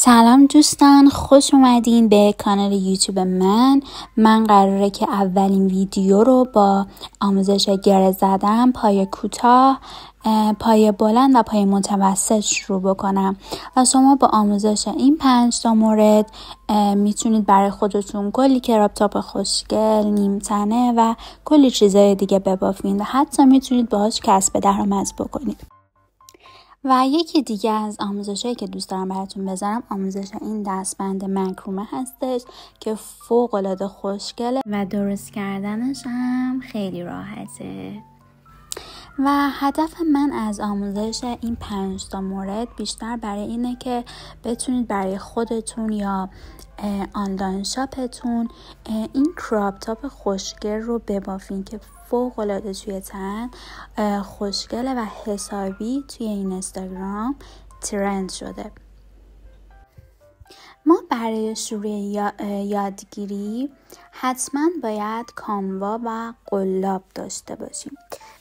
سلام دوستان، خوش اومدین به کانال یوتیوب من قراره که اولین ویدیو رو با آموزش گره زدن، پای کوتاه، پای بلند و پای متوسط شروع بکنم و شما با آموزش این 5 مورد میتونید برای خودتون کلی کراپ تاپ خوشگل، نیم تنه و کلی چیزای دیگه ببافین و حتی میتونید باهاش کسب درآمد بکنید. و یکی دیگه از آموزشایی که دوست دارم براتون بذارم آموزش این دستبند مکرومه هستش که فوق العاده خوشگله و درست کردنش هم خیلی راحته. و هدف من از آموزش این 5 مورد بیشتر برای اینه که بتونید برای خودتون یا آنلاین شاپتون این کراپ تاپ خوشگل رو ببافین که فوق العاده توی تن خوشگله و حسابی توی این اینستاگرام ترند شده. ما برای شروع یادگیری حتما باید کانوا و قلاب داشته باشیم.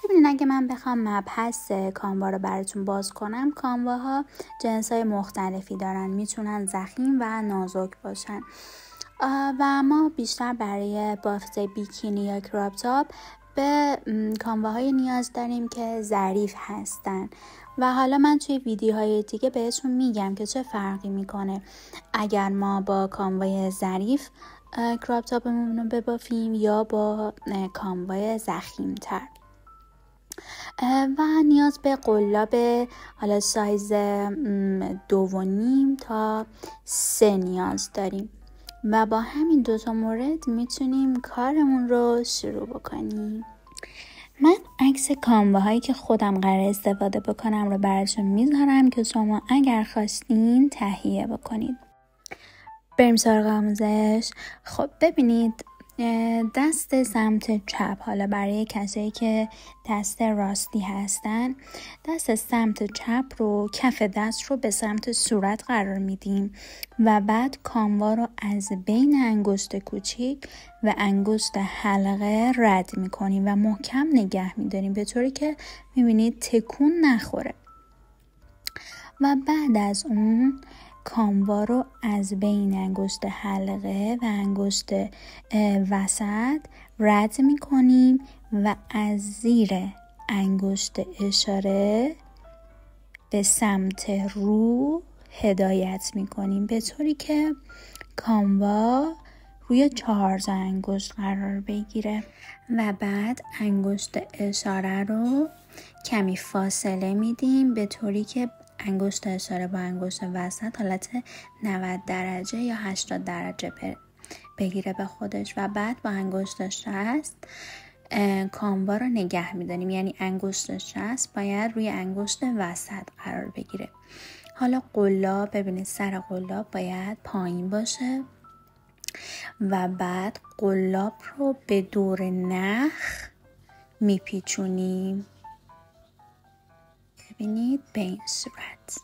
ببینید اگه من بخوام مبحث کانوا رو براتون باز کنم، کانواها جنس‌های مختلفی دارن، میتونن ضخیم و نازک باشن و ما بیشتر برای بافت بیکینی یا کراپ تاپ به کانواهای نیاز داریم که ظریف هستن و حالا من توی ویدیوهای دیگه بهتون میگم که چه فرقی میکنه اگر ما با کانوای ظریف کراپ تاپمون رو ببافیم یا با کانوای ضخیم تر. و نیاز به قلاب حالا سایز 2.5 تا 3 نیاز داریم و با همین 2 مورد میتونیم کارمون رو شروع بکنیم. من عکس کانواهایی که خودم قرار استفاده بکنم رو براتون میذارم که شما اگر خواستین تهیه بکنید. بریم سراغ آموزش. خب ببینید، دست سمت چپ، حالا برای کسایی که دست راستی هستن، دست سمت چپ رو، کف دست رو به سمت صورت قرار میدیم و بعد کانوا رو از بین انگشت کوچیک و انگشت حلقه رد میکنیم و محکم نگه میداریم به طوری که میبینید تکون نخوره و بعد از اون کانوا رو از بین انگشت حلقه و انگشت وسط رد میکنیم و از زیر انگشت اشاره به سمت رو هدایت میکنیم به طوری که کانوا روی 4 انگشت قرار بگیره و بعد انگشت اشاره رو کمی فاصله میدیم به طوری که انگشت اشاره با انگشت وسط حالت 90 درجه یا 80 درجه بگیره به خودش و بعد با انگشت شست کانوا رو نگه میداریم، یعنی انگشت شست باید روی انگشت وسط قرار بگیره. حالا قلاب، ببینید سر قلاب باید پایین باشه و بعد قلاب رو به دور نخ میپیچونیم، ببینید به این صورت.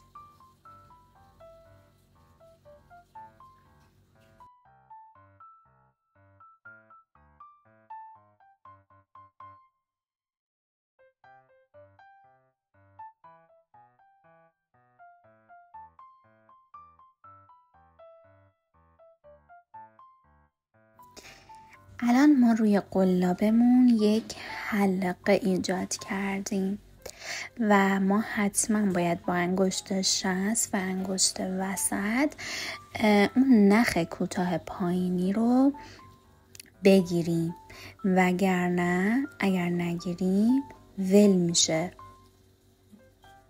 الان ما روی قلابمون یک حلقه ایجاد کردیم و ما حتما باید با انگشت شست و انگشت وسط اون نخ کوتاه پایینی رو بگیریم، وگرنه اگر نگیریم ول میشه.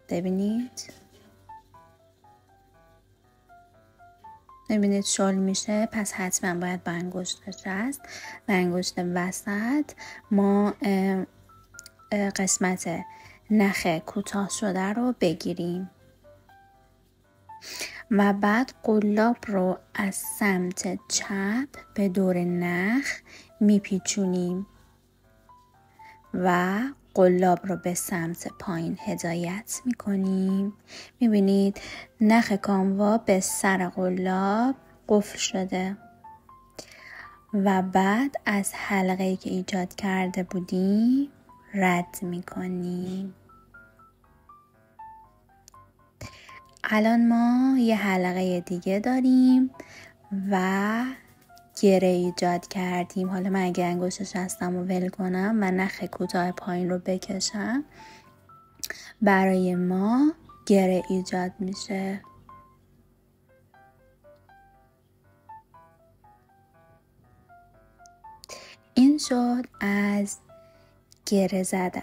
ببینید شل میشه، پس حتما باید با انگشت شست و انگشت وسط ما قسمت نخ کوتاه شده رو بگیریم و بعد قلاب رو از سمت چپ به دور نخ میپیچونیم و قلاب رو به سمت پایین هدایت میکنیم. میبینید نخ کانوا به سر قلاب قفل شده و بعد از حلقه‌ای که ایجاد کرده بودیم رد میکنیم. الان ما یه حلقه دیگه داریم و گره ایجاد کردیم. حالا من اگه انگشت شستم رو ول کنم و نخ کوتاه پایین رو بکشم، برای ما گره ایجاد میشه. این شد از گره زدن.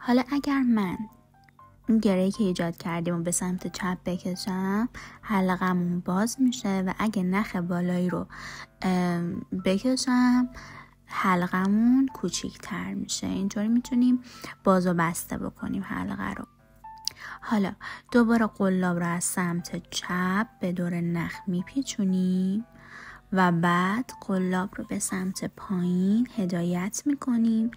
حالا اگر من این گره‌ای که ایجاد کردیم و به سمت چپ بکشم، حلقمون باز میشه و اگه نخ بالایی رو بکشم، حلقمون کوچیک‌تر میشه. اینطوری میتونیم باز و بسته بکنیم حلقه رو. حالا دوباره قلاب رو از سمت چپ به دور نخ میپیچونیم و بعد قلاب رو به سمت پایین هدایت میکنیم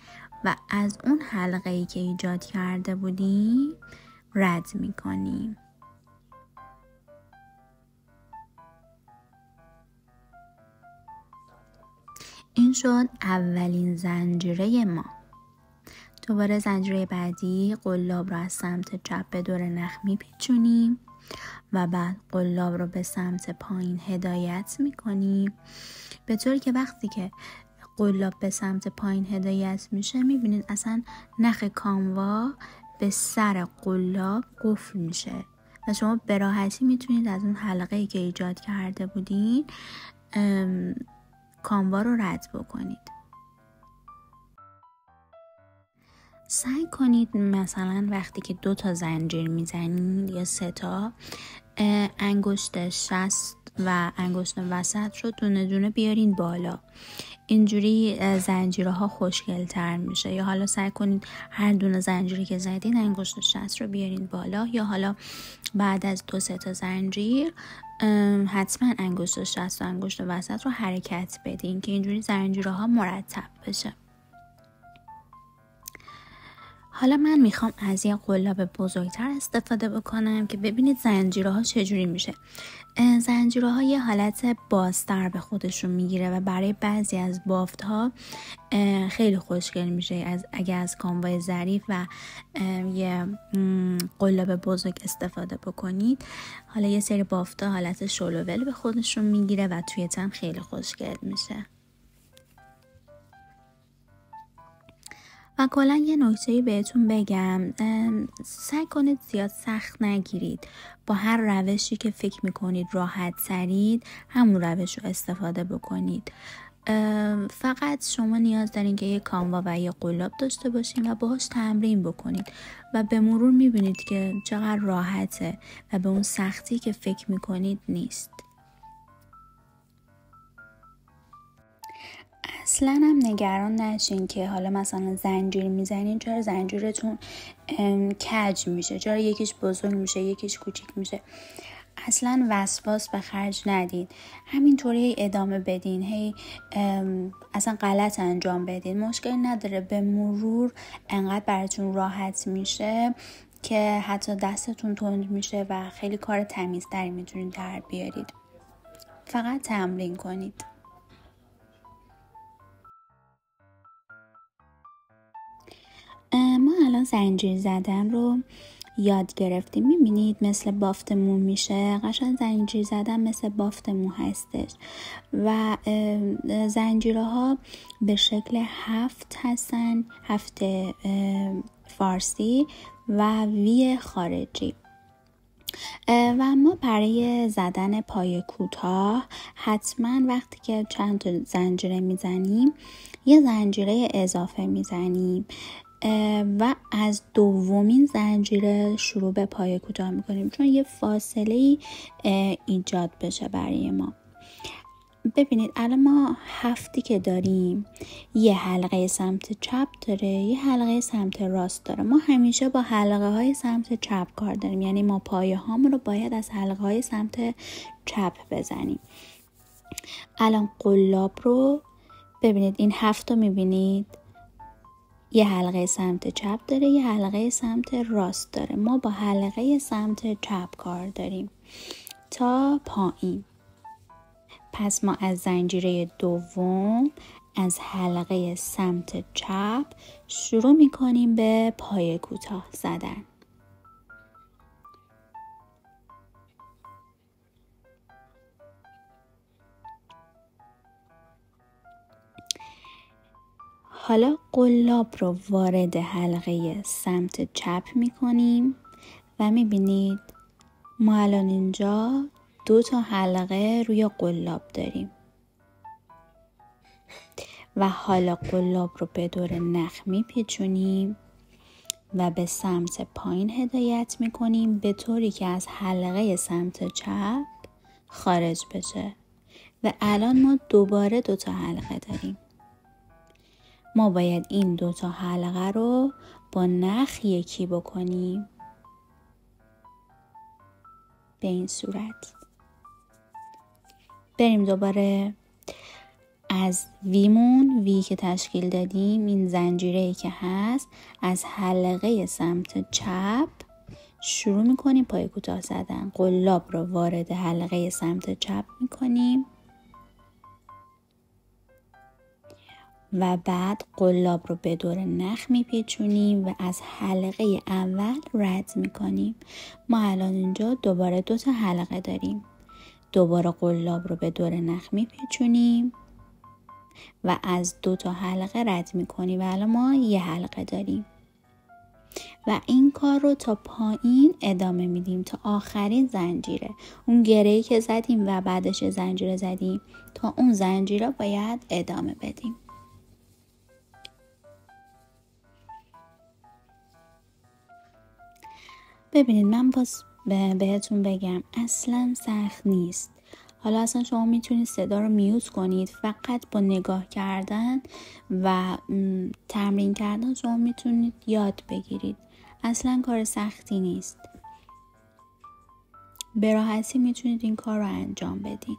و از اون حلقه‌ای که ایجاد کرده بودیم رد میکنیم. این شد اولین زنجیره ما. دوباره زنجیره بعدی، قلاب رو از سمت چپ به دور نخ میپیچونیم و بعد قلاب رو به سمت پایین هدایت میکنیم، به طوری که وقتی که قلاب به سمت پایین هدایت میشه میبینید اصلا نخ کاموا به سر قلاب قفل میشه و شما به راحتی میتونید از اون حلقه‌ای که ایجاد کرده بودین کاموا رو رد بکنید. سعی کنید مثلا وقتی که 2 تا زنجیر میزنید یا 3 تا، انگشت شست و انگشت وسط رو دونه دونه بیارین بالا. اینجوری زنجیرها خوشگل تر میشه. یا حالا سعی کنید هر دونه زنجیری که زدین انگشت شست رو بیارین بالا، یا حالا بعد از 2-3 تا زنجیر حتما انگشت شست و انگشت وسط رو حرکت بدین که اینجوری زنجیرها مرتب بشه. حالا من میخوام از یه قلاب بزرگتر استفاده بکنم که ببینید زنجیرها چجوری میشه. زنجیرها یه حالت بازتر به خودشون میگیره و برای بعضی از بافت ها خیلی خوشگل میشه اگه از کاموای ظریف و یه قلاب بزرگ استفاده بکنید. حالا یه سری بافت ها حالت شلوول به خودشون میگیره و توی تن خیلی خوشگل میشه. و کلا یه نکته‌ای بهتون بگم، سعی کنید زیاد سخت نگیرید. با هر روشی که فکر میکنید راحت ترید همون روش رو استفاده بکنید. فقط شما نیاز دارین که یه کاموا و یه قلاب داشته باشین و باهاش تمرین بکنید و به مرور میبینید که چقدر راحته و به اون سختی که فکر میکنید نیست. اصلا هم نگران نشین که حالا مثلا زنجیر میزنین چرا زنجیرتون کج میشه، چرا یکیش بزرگ میشه یکیش کوچیک میشه. اصلا وسواس به خرج ندین، همینطوری ادامه بدین، هی اصلا غلط انجام بدین، مشکلی نداره. به مرور انقدر براتون راحت میشه که حتی دستتون تند میشه و خیلی کار تمیزتری میتونید در بیارید. فقط تمرین کنید. ما الان زنجیر زدن رو یاد گرفتیم. میبینید مثل بافت مو میشه. قشنگ زنجیر زدن مثل بافت مو هستش و زنجیرها به شکل 7 هستن، 7 فارسی و وی خارجی. و ما برای زدن پای کوتاه حتما وقتی که چند تا زنجیره میزنیم یه زنجیره اضافه میزنیم و از دومین زنجیره شروع به پای کوتاه میکنیم چون یه فاصله ایجاد بشه برای ما. ببینید الان ما 7 که داریم، یه حلقه سمت چپ داره، یه حلقه سمت راست داره. ما همیشه با حلقه های سمت چپ کار داریم، یعنی ما پایه هامون رو باید از حلقه های سمت چپ بزنیم. الان قلاب رو ببینید، این 7 رو میبینید، یه حلقه سمت چپ داره، یه حلقه سمت راست داره. ما با حلقه سمت چپ کار داریم تا پایین. پس ما از زنجیره دوم از حلقه سمت چپ شروع میکنیم به پای کوتاه زدن. حالا قلاب رو وارد حلقه سمت چپ میکنیم و میبینید ما الان اینجا 2 حلقه روی قلاب داریم و حالا قلاب رو به دور نخ میپیچونیم و به سمت پایین هدایت میکنیم به طوری که از حلقه سمت چپ خارج بشه و الان ما دوباره 2 حلقه داریم. ما باید این 2 حلقه رو با نخ یکی بکنیم به این صورت. بریم دوباره از وی که تشکیل دادیم، این زنجیره‌ای که هست، از حلقه سمت چپ شروع میکنیم پای کوتاه زدن. قلاب رو وارد حلقه سمت چپ میکنیم و بعد قلاب رو به دور نخ میپیچونیم و از حلقه اول رد میکنیم. ما الان اینجا دوباره 2 حلقه داریم. دوباره قلاب رو به دور نخ میپیچونیم و از 2 حلقه رد میکنیم و الان ما 1 حلقه داریم و این کار رو تا پایین ادامه میدیم تا آخرین زنجیره. اون گره‌ای که زدیم و بعدش زنجیره زدیم تا اون زنجیره باید ادامه بدیم. ببینید من باز بهتون بگم اصلا سخت نیست. حالا اصلا شما میتونید صدا رو میوت کنید، فقط با نگاه کردن و تمرین کردن شما میتونید یاد بگیرید. اصلا کار سختی نیست. به راحتی میتونید این کار رو انجام بدین.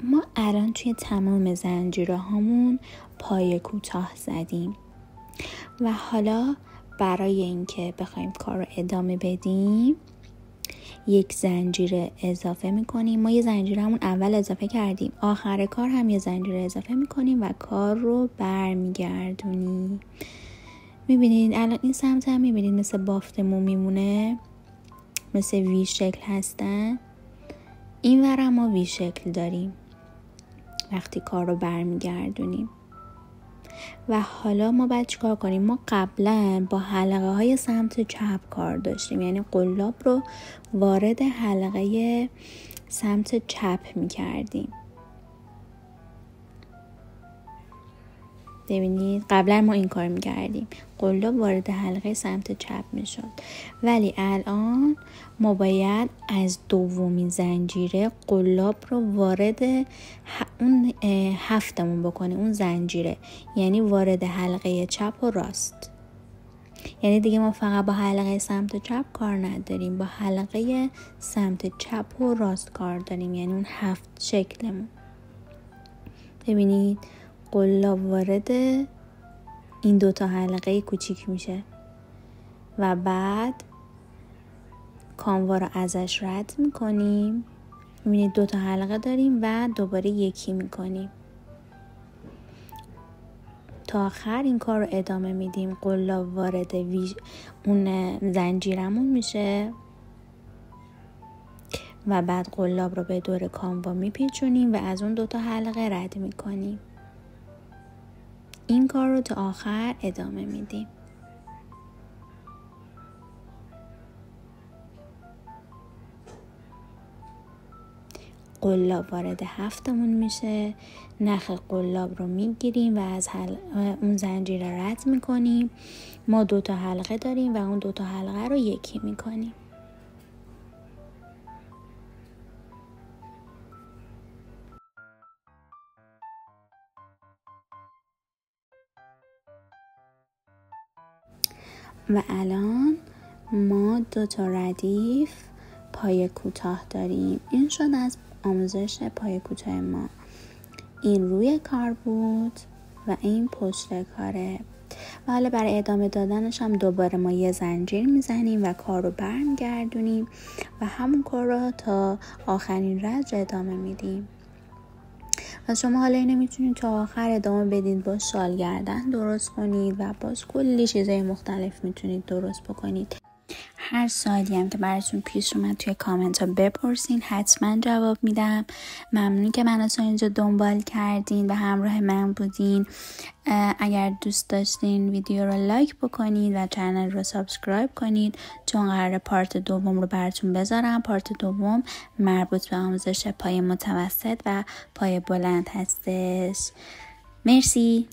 ما الان توی تمام زنجیره هامون پای کوتاه زدیم و حالا برای اینکه بخوایم کار رو ادامه بدیم 1 زنجیره اضافه میکنیم. ما 1 زنجیره همون اول اضافه کردیم، آخر کار هم 1 زنجیره اضافه میکنیم و کار رو برمیگردونیم. میبینید الان این سمت هم میبینید مثل بافت مو میمونه، مثل وی شکل هستن. این ور هم ما وی شکل داریم وقتی کار رو برمیگردونیم. و حالا ما باید چیکار کنیم؟ ما قبلا با حلقه های سمت چپ کار داشتیم، یعنی قلاب رو وارد حلقه سمت چپ می کردیم. ببینید قبلا ما این کار می کردیم، قلاب وارد حلقه سمت چپ می شد، ولی الان ما باید از دومین زنجیره قلاب رو وارد اون هفتمون بکنیم، اون زنجیره، یعنی وارد حلقه چپ و راست. یعنی دیگه ما فقط با حلقه سمت چپ کار نداریم، با حلقه سمت چپ و راست کار داریم، یعنی اون 7 شکلمون. ببینید قلاب وارد این 2 حلقه کوچیک میشه و بعد کاموا رو ازش رد میکنیم. ببینید 2 حلقه داریم و دوباره یکی میکنیم تا آخر این کار رو ادامه میدیم. قلاب وارد اون زنجیرمون میشه و بعد قلاب رو به دور کاموا میپیچونیم و از اون 2 حلقه رد میکنیم. این کار رو تا آخر ادامه میدیم. قلاب وارد هفتمون میشه، نخ قلاب رو میگیریم و از اون زنجیره رد میکنیم. ما 2 حلقه داریم و اون 2 حلقه رو یکی میکنیم. و الان ما 2 ردیف پای کوتاه داریم. این شد از آموزش پای کوتاه ما. این روی کار بود و این پشت کاره. و حالا برای ادامه دادنش هم دوباره ما یه زنجیر میزنیم و کار رو برمیگردونیم و همون کار رو تا آخرین رد ادامه میدیم. و شما حالا اینو میتونید تا آخر ادامه بدید، با شال گردن درست کنید و باز کلی چیزای مختلف میتونید درست بکنید. هر سوالی هم که براتون پیش اومد توی کامنت ها بپرسین، حتما جواب میدم. ممنون که منو تا اینجا دنبال کردین و همراه من بودین. اگر دوست داشتین ویدیو رو لایک بکنید و کانال رو سابسکرایب کنید، چون قراره پارت دوم رو براتون بذارم. پارت دوم مربوط به آموزش پای متوسط و پای بلند هستش. مرسی.